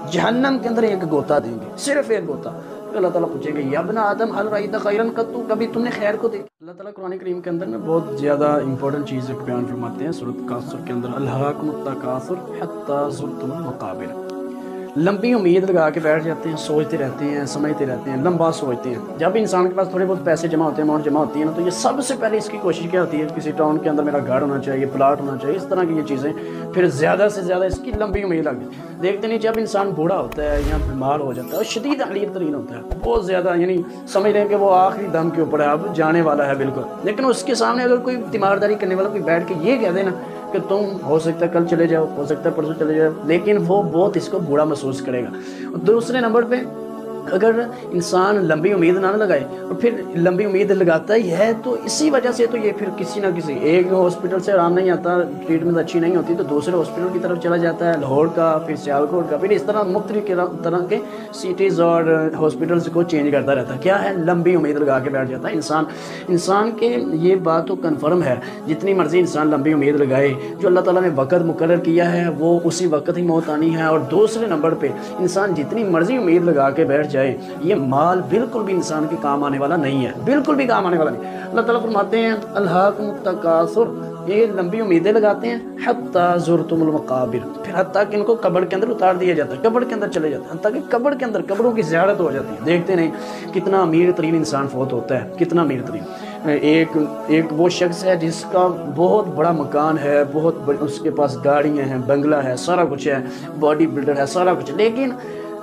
जहन्नम के अंदर एक गोता देंगे, सिर्फ एक गोता। तो अल्लाह ताला पूछेंगे या बना आदम हल रईत खैरन कत्तु, कभी तुमने खैर को देखा? अल्लाह ताला कुरान करीम के अंदर ना बहुत ज़्यादा इंपॉर्टेंट चीज़ बयान फरमाते हैं सूरत कासुर के अंदर, अल्हाकुमुत तकासुर हत्ता ज़ुरतुमुल मकाबिर। लंबी उम्मीद लगा के बैठ जाते हैं, सोचते रहते हैं, समझते रहते हैं, लंबा सोचते हैं। जब इंसान के पास थोड़े बहुत पैसे जमा होते हैं, अमाउंट जमा होती है ना, तो ये सबसे पहले इसकी कोशिश क्या होती है, किसी टाउन के अंदर मेरा घर होना चाहिए, प्लाट होना चाहिए, इस तरह की ये चीज़ें। फिर ज़्यादा से ज़्यादा इसकी लंबी उम्मीद लग गई। देखते नहीं, जब इंसान बूढ़ा होता है या बीमार हो जाता है और शदीद अलीर तरीन होता है, बहुत ज़्यादा, यानी समझ लें कि वो आखिरी दम के ऊपर है, अब जाने वाला है बिल्कुल, लेकिन उसके सामने अगर कोई तीमारदारी करने वाला कोई बैठ के ये कह देना कि तुम हो सकता है कल चले जाओ, हो सकता है परसों चले जाओ, लेकिन वो बहुत इसको बुरा महसूस करेगा। दूसरे नंबर पे अगर इंसान लंबी उम्मीद ना लगाए और फिर लंबी उम्मीद लगाता ही है तो इसी वजह से तो ये फिर किसी ना किसी एक हॉस्पिटल से आराम नहीं आता, ट्रीटमेंट अच्छी नहीं होती तो दूसरे हॉस्पिटल की तरफ चला जाता है, लाहौर का, फिर सियालकोट का, फिर इस तरह मुख्तलिफ तरह के सिटीज़ और हॉस्पिटल्स को चेंज करता रहता है। क्या है, लंबी उम्मीद लगा के बैठ जाता है इंसान के। ये बात तो कन्फर्म है, जितनी मर्जी इंसान लंबी उम्मीद लगाए, जो अल्लाह ताला ने वक़्त मुकर्रर किया है वो उसी वक्त ही मौत आनी है। और दूसरे नंबर पे इंसान जितनी मर्जी उम्मीद लगा के बैठ जाए, ये माल बिल्कुल भी इंसान के काम आने वाला नहीं है, बिल्कुल भी काम आने वाला नहीं। अल्लाह ताला फरमाते हैं अल्हाकुमुत तकासुर, ये लंबी उम्मीदें लगाते हैं, हत्ता ज़ुरतुमुल मकाबिर, फिर हत्ता कि इनको कब्र के अंदर उतार दिया जाता है, कब्र के अंदर चले जाते हैं, हत्ता कि कब्र के अंदर कब्रों की ज़ियारत हो जाती है। देखते नहीं कितना अमीर तरीन इंसान फोत होता है, कितना अमीर तरीन। एक वो शख्स है जिसका बहुत बड़ा मकान है, उसके पास गाड़ियाँ हैं, बंगला है, सारा कुछ है, बॉडी बिल्डर है, सारा कुछ, लेकिन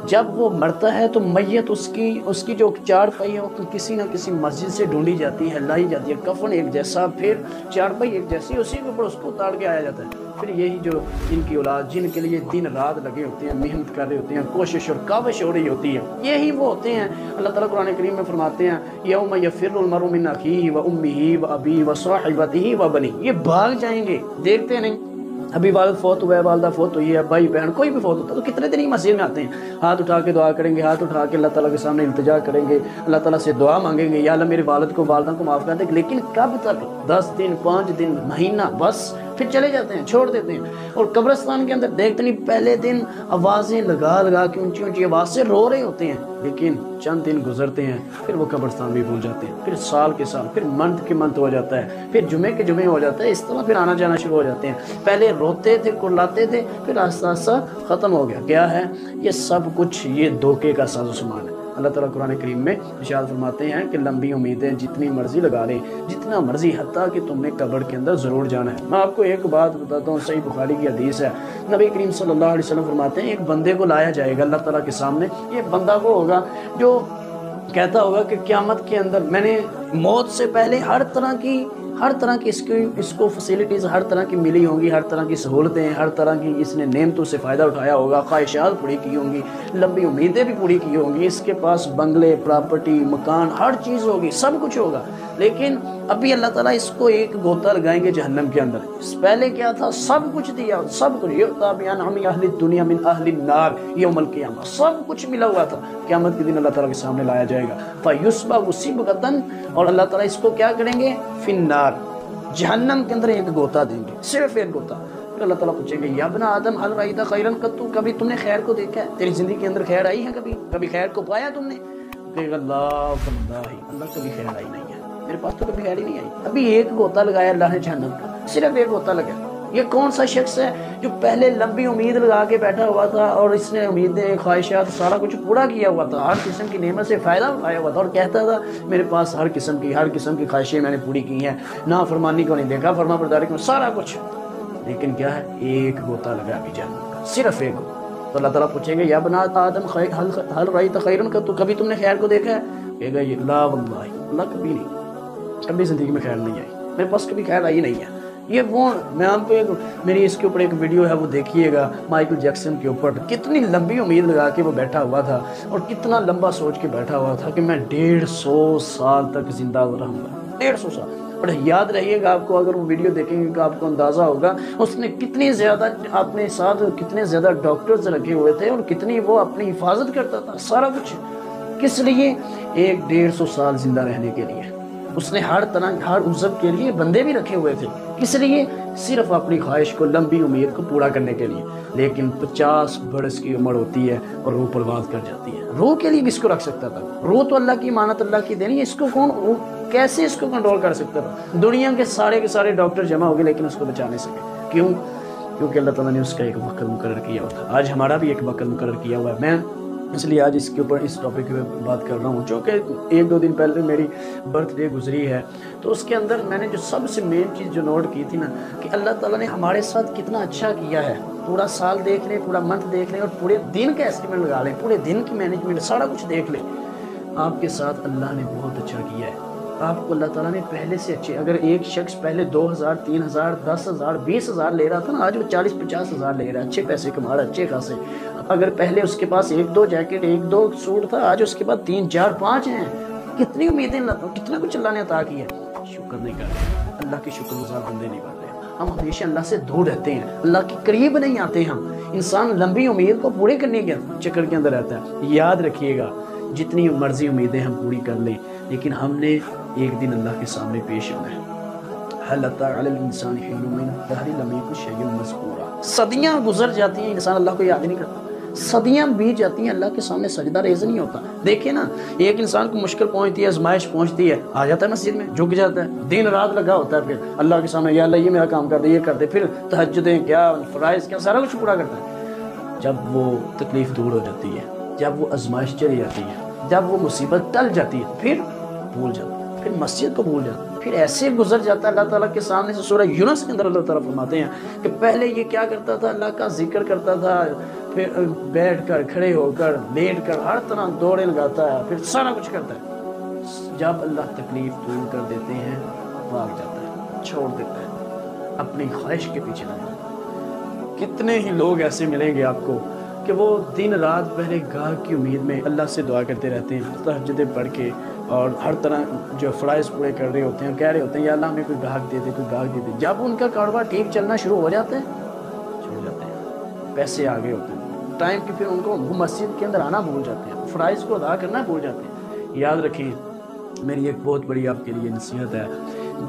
जब वो मरता है तो मैयत उसकी जो चारपाई है वो किसी न किसी मस्जिद से ढूंढी जाती है, लाई जाती है, कफन एक जैसा, फिर चारपाई एक जैसी, उसी के ऊपर उसको उतार के आया जाता है। फिर यही जो इनकी औलाद जिनके लिए दिन रात लगे होते हैं, मेहनत कर रहे होते हैं, कोशिश और काविश हो रही होती है, यही वो होते हैं। अल्लाह ताला कुरान करीम में फरमाते हैं यौम यफ़िर्रुल मरउ मिन अख़ीही व उम्मिही व अबीही व साहिबतिही व बनीही, ये भाग जाएंगे। देखते नहीं, अभी वालिद फोत हुआ है, वालदा फोत हुई है, भाई बहन कोई भी फोत होता है तो कितने दिन ही मस्जिद में आते हैं, हाथ उठा के दुआ करेंगे, हाथ उठा के अल्लाह ताला के सामने इल्तिजा करेंगे, अल्लाह ताला से दुआ मांगेंगे, या अल्लाह मेरे वालिद को वालदा को माफ़ कर दे। लेकिन कब तक? 10 दिन, 5 दिन, महीना, बस फिर चले जाते हैं, छोड़ देते हैं। और कब्रिस्तान के अंदर देखते नहीं, पहले दिन आवाज़ें लगा लगा के ऊंची ऊंची आवाज़ से रो रहे होते हैं, लेकिन चंद दिन गुजरते हैं फिर वो कब्रिस्तान भी पहुंच जाते हैं, फिर साल के साल, फिर मंथ के मंथ हो जाता है, फिर जुमे के जुमे हो जाता है, इस तरह फिर आना जाना शुरू हो जाते हैं। पहले रोते थे, कुर्लाते थे, फिर आस्ता आस्ता ख़त्म हो गया। क्या है ये सब कुछ? ये धोखे का साजो सामान है। अल्लाह ताला कुरान करीम में इरशाद फरमाते हैं कि लंबी उम्मीदें जितनी मर्जी लगा ले, जितना मर्जी, हत्ता कि तुमने कब्र के अंदर ज़रूर जाना है। मैं आपको एक बात बताता हूँ, सही बुखारी की हदीस है, नबी करीम सल्लल्लाहु अलैहि वसल्लम फरमाते हैं एक बंदे को लाया जाएगा अल्लाह ताला के सामने। ये बंदा वो होगा जो कहता होगा कि क़यामत के अंदर मैंने मौत से पहले हर तरह की इसको फैसिलिटीज़ हर तरह की मिली होंगी, हर तरह की सहूलतें, हर तरह की इसने नेमतों से फ़ायदा उठाया होगा, ख्वाहिशात पूरी की होंगी, लंबी उम्मीदें भी पूरी की होंगी, इसके पास बंगले, प्रॉपर्टी, मकान, हर चीज़ होगी, सब कुछ होगा। लेकिन अभी अल्लाह ताला इसको एक गोता लगाएंगे जहन्नम के अंदर। पहले क्या था? सब कुछ दिया, सब कुछ, दुनिया मिन अहली नार यौमल क़ियामा, सब कुछ मिला हुआ था। क़यामत के दिन अल्लाह ताला के सामने लाया जाएगा, फ़युस्बा उसीबगतन, और अल्लाह ताला इसको क्या करेंगे? फिन्नार, जहन्नम के अंदर एक गोता देंगे, सिर्फ एक गोता। फिर अल्लाह ताला पूछेंगे या बना आदम हल रईत खैरन कत्तु, कभी तुमने खैर को देखा है? तेरी जिंदगी के अंदर खैर आई है? कभी खैर को पाया तुमने? अल्लाह कभी खैर आई नहीं है, मेरे पास तो कभी खैर ही नहीं आई। अभी एक गोता लगाया अल्लाह ने जहन्नम का, सिर्फ एक गोता लगा। ये कौन सा शख्स है जो पहले लंबी उम्मीद लगा के बैठा हुआ था और इसने उम्मीदें, ख्वाहिशात, सारा कुछ पूरा किया हुआ था, हर किस्म की नेमत से फ़ायदा उठाया हुआ था और कहता था मेरे पास हर किस्म की ख्वाहिशें मैंने पूरी की हैं, ना फरमानी को नहीं देखा, फरमा बरदारी को, सारा कुछ। लेकिन क्या है? एक गोता लगा अभी जहन्नम का, सिर्फ एक गोता। तो अल्लाह ताला पूछेंगे या बना आदम हल रईत खैरन कत्तु, कभी तुमने खैर को देखा है? कहेगा ये ला वल्लाही, अल्लाह कभी नहीं, कभी ज़िंदगी में खैर नहीं आई, मेरे पास कभी खैर आई नहीं है। ये वो, मैं आपको मेरी इसके ऊपर एक वीडियो है वो देखिएगा, माइकल जैक्सन के ऊपर कितनी लंबी उम्मीद लगा के वो बैठा हुआ था और कितना लंबा सोच के बैठा हुआ था कि मैं 150 साल तक जिंदा रहूँगा, 150 साल। और याद रहिएगा, आपको अगर वो वीडियो देखेंगे तो आपको अंदाज़ा होगा उसने कितनी ज़्यादा अपने साथ कितने ज़्यादा डॉक्टर्स रखे हुए थे और कितनी वो अपनी हिफाजत करता था, सारा कुछ किस लिए? 150 साल जिंदा रहने के लिए। اس نے ہر طرح ہر عزب کے لیے بندے بھی رکھے ہوئے تھے، کس لیے؟ صرف اپنی خواہش کو، لمبی امید کو پورا کرنے کے لیے۔ لیکن 50 برس کی عمر ہوتی ہے اور روح پرواز کر جاتی ہے۔ روح کے لیے کس کو رکھ سکتا تھا؟ روح تو اللہ کی امانت، اللہ کی دینی ہے، اس کو کون کیسے اس کو کنٹرول کر سکتا تھا؟ دنیا کے سارے ڈاکٹر جمع ہو گئے لیکن اس کو بچا نہیں سکے۔ کیوں؟ کیونکہ اللہ تعالیٰ نے اس کا ایک وقت مقرر کیا ہوا تھا۔ آج ہمارا بھی ایک وقت مقرر کیا ہوا ہے۔ میں اس لیے آج اس کے اوپر اس ٹاپک پہ بات کر رہا ہوں، چونکہ 1-2 دن پہلے میری برتھ ڈے گزری ہے، تو اس کے اندر میں نے جو سب سے مین چیز جو نوٹ کی تھی نا، کہ اللہ تعالیٰ نے ہمارے ساتھ کتنا اچھا کیا ہے۔ پورا سال دیکھ لیں، پورا منتھ دیکھ لیں، اور پورے دن کا ایسٹیمیٹ لگا لیں، پورے دن کی مینجمنٹ سارا کچھ دیکھ لیں، آپ کے ساتھ اللہ نے بہت اچھا کیا ہے۔ آپ کو اللہ تعالیٰ نے پہلے سے اچھے، اگر ایک شخص پہلے 2000 3000 10,000 20,000 لے رہا تھا نا، آج وہ 40-50 ہزار لے رہا ہے، اچھے پیسے کما رہا ہے، اچھے خاصے۔ اگر پہلے اس کے پاس 1-2 جیکٹ 1-2 سوٹ تھا، آج اس کے پاس 3-4-5 ہیں۔ کتنی امیدیں، کتنا کچھ اللہ نے عطا کیا ہے۔ شکر نہیں کرتے، اللہ کے شکر گزار بندے نہیں بنتے، ہم ہمیشہ اللہ سے دور رہتے ہیں، اللہ کے قریب نہیں آتے۔ ہم انسان لمبی امید کو پورے کرنے کے چکر کے اندر رہتا ہے۔ یاد رکھیے گا، جتنی مرضی امیدیں ہم پوری کر لیں، لیکن ہم نے ایک دن اللہ کے سامنے پیش ہونا ہے۔ هل أتى على الإنسان حين من الدهر لم يكن شيئا مذكورا۔ صدیاں گزر جاتی ہیں، انسان اللہ کو یاد نہیں کرتا، صدیاں بیت جاتی ہیں، اللہ کے سامنے سجدہ ریز نہیں ہوتا۔ دیکھیں نا، ایک انسان کو مشکل پہنچتی ہے، آزمائش پہنچتی ہے، آ جاتا ہے مسجد میں، جھک جاتا ہے، دن رات لگا ہوتا ہے، پھر اللہ کے سامنے، یا اللہ یہ میرا کام کر دے، یہ کر دے، پھر تہجدیں کیا، فرائض کیا، سارا کچھ پورا کرتا ہے۔ جب وہ تکلیف دور ہو جاتی ہے، جب وہ آزمائش چلی جاتی ہے، جب وہ مصیبت ٹل جاتی ہے، پھر بھول جاتا ہے، پھر مسجد کو بھول جاتا ہے، پھر ایسے گزر جاتا ہے اللہ تعالیٰ کے سامنے سے۔ سورہ یونس کے اندر اللہ تعالیٰ فرماتے ہیں کہ پہلے یہ کیا کرتا تھا، اللہ کا ذکر کرتا تھا، پھر بیٹھ کر، کھڑے ہو کر، لیٹ کر، ہر طرح دوڑے لگاتا ہے، پھر سارا کچھ کرتا ہے۔ جب اللہ تکلیف دور کر دیتے ہیں، بھاگ جاتا ہے، چھوڑ دیتا ہے، اپنی خواہش کے پیچھے لگتا ہے۔ کتنے ہی لوگ ایسے ملیں گے آپ کو کہ وہ دن رات پہلے گاہ کی امید میں اللہ سے دعا کرتے رہتے ہیں، تہجدیں پڑھ کے، اور ہر طرح جو فرائض پورے کر رہے ہوتے ہیں، کہہ رہے ہوتے ہیں یا اللہ ہمیں کوئی گاہک دے دے، کوئی گاہک دے دے۔ جب ان کا کاروبار ٹھیک چلنا شروع ہو جاتا ہے، چھوڑ جاتے ہیں، پیسے آگے ہوتے ہیں، ٹائم کی پھر ان کو وہ مسجد کے اندر آنا بھول جاتے ہیں، فرائض کو ادا کرنا بھول جاتے ہیں۔ یاد رکھیں، میری ایک بہت بڑی آپ کے لیے نصیحت ہے،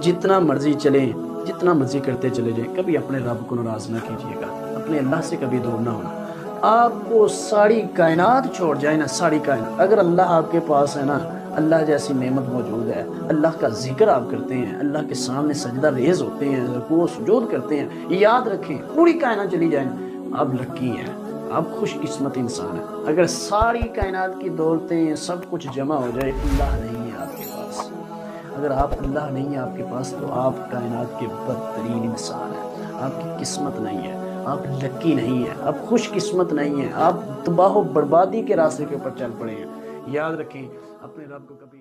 جتنا مرضی چلیں، جتنا مرضی کرتے چلے جائیں، کبھی اپنے رب کو ناراض نہ کیجیے گا، اپنے اللہ سے کبھی دور نہ ہونا۔ آپ کو ساری کائنات چھوڑ جائے نا، ساری کائنات، اگر اللہ آپ کے پاس ہے نا، اللہ جیسی نعمت موجود ہے، اللہ کا ذکر آپ کرتے ہیں، اللہ کے سامنے سجدہ ریز ہوتے ہیں، رکوع و سجود کرتے ہیں، یاد رکھیں پوری کائنات چلی جائیں، آپ لکی ہیں، آپ خوش قسمت انسان ہیں۔ اگر ساری کائنات کی دولتیں سب کچھ جمع ہو جائے، اللہ نہیں ہے آپ کے پاس، اگر آپ اللہ نہیں ہے آپ کے پاس، تو آپ کائنات کے بدترین انسان ہیں، آپ کی قسمت نہیں ہے، آپ لکی نہیں ہیں، آپ خوش قسمت نہیں ہیں، آپ تباہ و بربادی کے راستے کے اوپر چل پڑے ہیں۔ یاد رکھیں، اپنے رب کو کبھی